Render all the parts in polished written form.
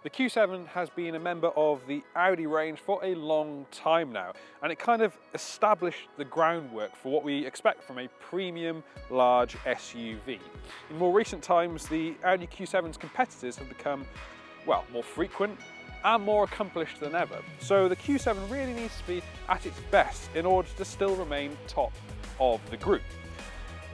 The Q7 has been a member of the Audi range for a long time now, and it kind of established the groundwork for what we expect from a premium large SUV. In more recent times, the Audi Q7's competitors have become, well, more frequent and more accomplished than ever. So the Q7 really needs to be at its best in order to still remain top of the group.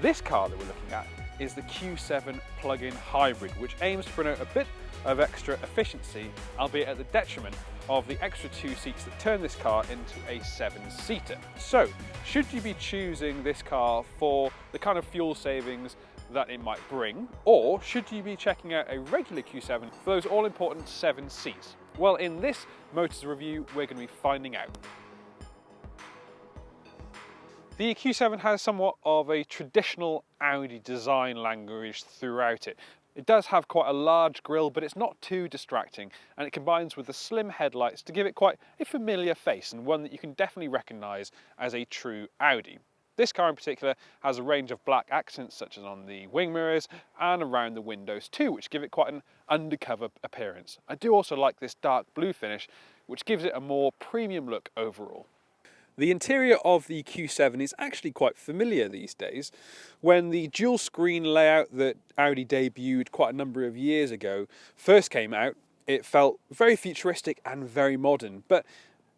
This car that we're looking at is the Q7 plug-in hybrid, which aims to promote a bit of extra efficiency, albeit at the detriment of the extra 2 seats that turn this car into a 7-seater. So, should you be choosing this car for the kind of fuel savings that it might bring, or should you be checking out a regular Q7 for those all-important 7 seats? Well, in this Motors review, we're going to be finding out. The Q7 has somewhat of a traditional Audi design language throughout it. It does have quite a large grille, but it's not too distracting, and it combines with the slim headlights to give it quite a familiar face, and one that you can definitely recognise as a true Audi. This car in particular has a range of black accents, such as on the wing mirrors and around the windows too, which give it quite an undercover appearance. I do also like this dark blue finish, which gives it a more premium look overall. The interior of the Q7 is actually quite familiar these days. When the dual screen layout that Audi debuted quite a number of years ago first came out, it felt very futuristic and very modern, but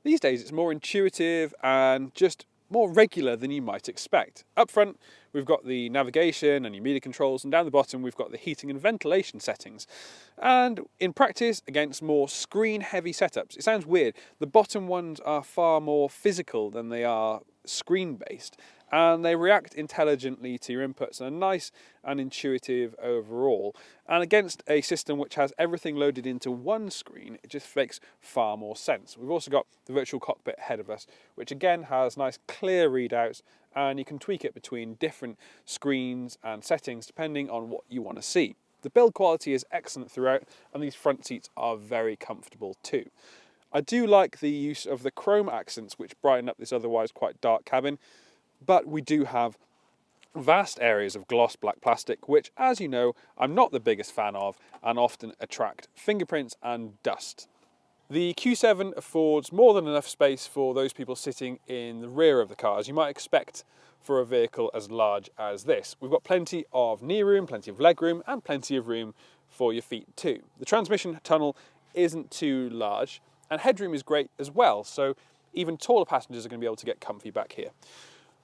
these days it's more intuitive and just more regular than you might expect. Up front, we've got the navigation and your media controls, and down the bottom we've got the heating and ventilation settings. And in practice, against more screen-heavy setups, it sounds weird, the bottom ones are far more physical than they are screen-based, and they react intelligently to your inputs and are nice and intuitive overall. And against a system which has everything loaded into one screen, it just makes far more sense. We've also got the virtual cockpit ahead of us, which again has nice clear readouts, and you can tweak it between different screens and settings depending on what you want to see. The build quality is excellent throughout, and these front seats are very comfortable too. I do like the use of the chrome accents, which brighten up this otherwise quite dark cabin, but we do have vast areas of gloss black plastic, which, as you know, I'm not the biggest fan of and often attract fingerprints and dust. The Q7 affords more than enough space for those people sitting in the rear of the car, as you might expect for a vehicle as large as this. We've got plenty of knee room, plenty of leg room, and plenty of room for your feet too. The transmission tunnel isn't too large, and headroom is great as well, so even taller passengers are going to be able to get comfy back here.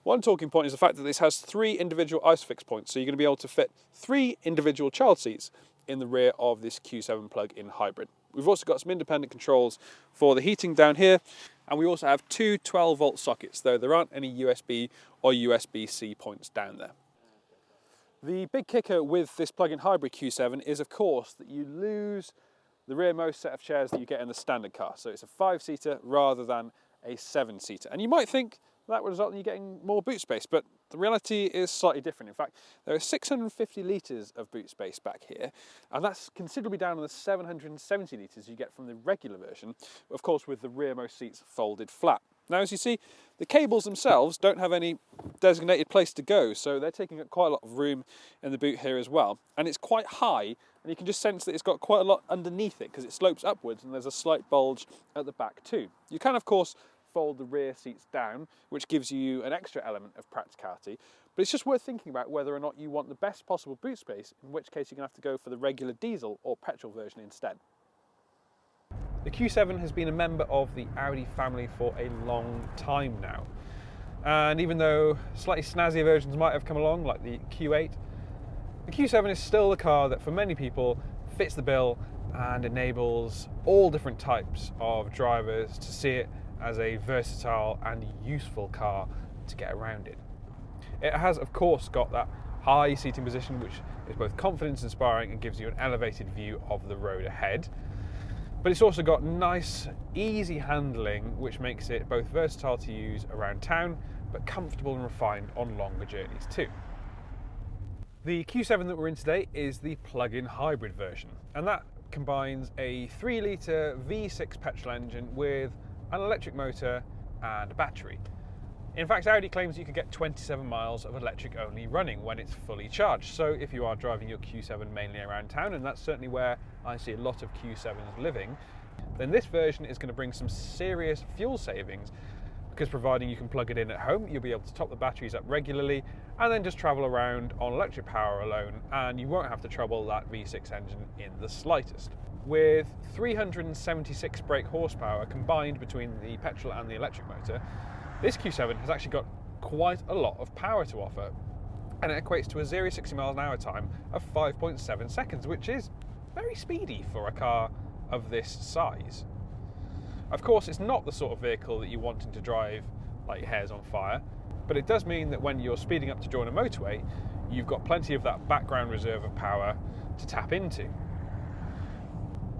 One talking point is the fact that this has 3 individual ISOFIX points, so you're going to be able to fit 3 individual child seats in the rear of this Q7 plug-in hybrid. We've also got some independent controls for the heating down here, and we also have 2 12-volt sockets, though there aren't any USB or USB-C points down there. The big kicker with this plug-in hybrid Q7 is, of course, that you lose the rearmost set of chairs that you get in the standard car. So it's a 5-seater rather than a 7-seater. And you might think that would result in you getting more boot space, but the reality is slightly different. In fact, there are 650 litres of boot space back here, and that's considerably down on the 770 litres you get from the regular version, of course with the rearmost seats folded flat. Now, as you see, the cables themselves don't have any designated place to go, so they're taking up quite a lot of room in the boot here as well. And it's quite high, and you can just sense that it's got quite a lot underneath it because it slopes upwards and there's a slight bulge at the back too. You can, of course, fold the rear seats down, which gives you an extra element of practicality, but it's just worth thinking about whether or not you want the best possible boot space, in which case you're going to have to go for the regular diesel or petrol version instead. The Q7 has been a member of the Audi family for a long time now, and even though slightly snazzier versions might have come along, like the Q8, the Q7 is still the car that for many people fits the bill and enables all different types of drivers to see it as a versatile and useful car to get around it. It has, of course, got that high seating position, which is both confidence inspiring and gives you an elevated view of the road ahead. But it's also got nice, easy handling, which makes it both versatile to use around town, but comfortable and refined on longer journeys too. The Q7 that we're in today is the plug-in hybrid version, and that combines a 3-litre V6 petrol engine with an electric motor and a battery. In fact, Audi claims you can get 27 miles of electric only running when it's fully charged. So if you are driving your Q7 mainly around town, and that's certainly where I see a lot of Q7s living, then this version is going to bring some serious fuel savings, because providing you can plug it in at home, you'll be able to top the batteries up regularly and then just travel around on electric power alone, and you won't have to trouble that V6 engine in the slightest. With 376 brake horsepower combined between the petrol and the electric motor, this Q7 has actually got quite a lot of power to offer, and it equates to a 0-60 miles an hour time of 5.7 seconds, which is very speedy for a car of this size. Of course, it's not the sort of vehicle that you're wanting to drive like your hair's on fire, but it does mean that when you're speeding up to join a motorway, you've got plenty of that background reserve of power to tap into.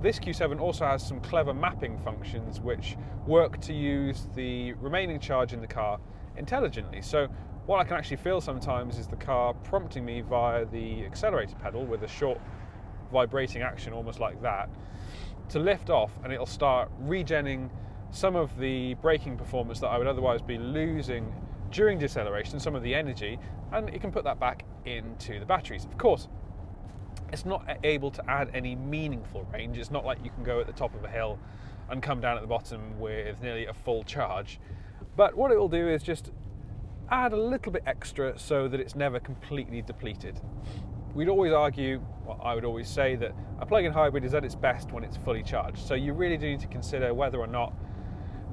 This Q7 also has some clever mapping functions which work to use the remaining charge in the car intelligently. So what I can actually feel sometimes is the car prompting me via the accelerator pedal with a short vibrating action, almost like that, to lift off, and it'll start regenning some of the braking performance that I would otherwise be losing during deceleration, some of the energy, and it can put that back into the batteries. Of course, it's not able to add any meaningful range. It's not like you can go at the top of a hill and come down at the bottom with nearly a full charge. But what it will do is just add a little bit extra so that it's never completely depleted. We'd always argue, well, I would always say that a plug-in hybrid is at its best when it's fully charged. So you really do need to consider whether or not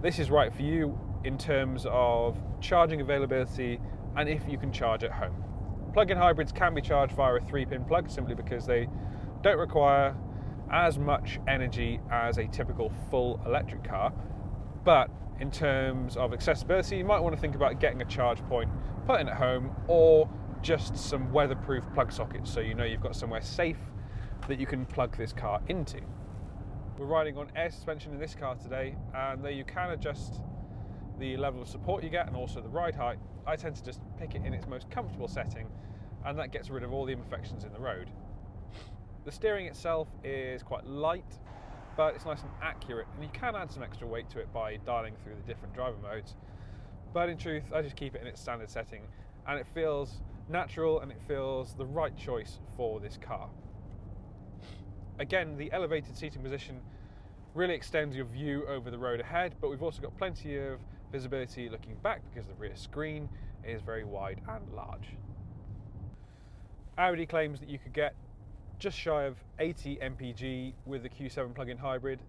this is right for you in terms of charging availability and if you can charge at home. Plug-in hybrids can be charged via a 3-pin plug simply because they don't require as much energy as a typical full electric car. But in terms of accessibility, you might want to think about getting a charge point put in at home, or just some weatherproof plug sockets so you know you've got somewhere safe that you can plug this car into. We're riding on air suspension in this car today, and there you can adjust the level of support you get and also the ride height. I tend to just pick it in its most comfortable setting, and that gets rid of all the imperfections in the road. The steering itself is quite light, but it's nice and accurate, and you can add some extra weight to it by dialing through the different driver modes. But in truth, I just keep it in its standard setting, and it feels natural and it feels the right choice for this car. Again, the elevated seating position really extends your view over the road ahead, but we've also got plenty of visibility looking back because the rear screen is very wide and large. Audi claims that you could get just shy of 80 mpg with the Q7 plug-in hybrid,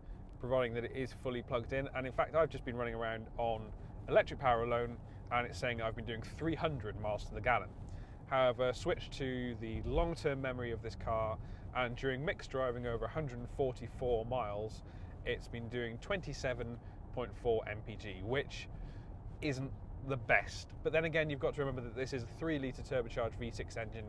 providing that it is fully plugged in. And in fact, I've just been running around on electric power alone, and it's saying I've been doing 300 miles to the gallon. However, switch to the long-term memory of this car, and during mixed driving over 144 miles, it's been doing 27.4 mpg, which isn't the best. But then again, you've got to remember that this is a 3-litre turbocharged V6 engine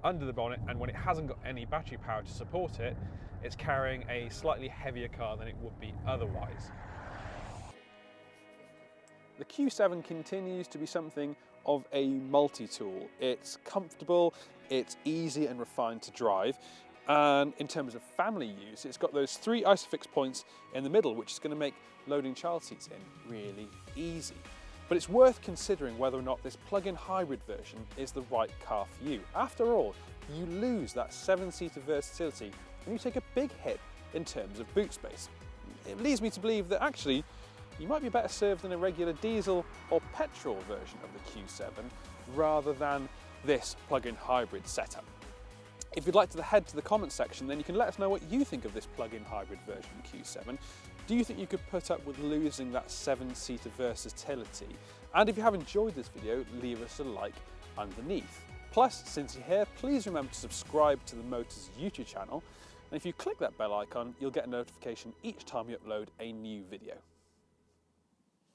under the bonnet, and when it hasn't got any battery power to support it, it's carrying a slightly heavier car than it would be otherwise. The Q7 continues to be something of a multi-tool. It's comfortable, it's easy and refined to drive, and in terms of family use, it's got those 3 ISOFIX points in the middle, which is going to make loading child seats in really easy. But it's worth considering whether or not this plug-in hybrid version is the right car for you. After all, you lose that 7-seater versatility and you take a big hit in terms of boot space. It leads me to believe that actually you might be better served in a regular diesel or petrol version of the Q7 rather than this plug-in hybrid setup. If you'd like to head to the comments section, then you can let us know what you think of this plug-in hybrid version Q7. Do you think you could put up with losing that 7-seater versatility? And if you have enjoyed this video, leave us a like underneath. Plus, since you're here, please remember to subscribe to the Motors YouTube channel. And if you click that bell icon, you'll get a notification each time you upload a new video.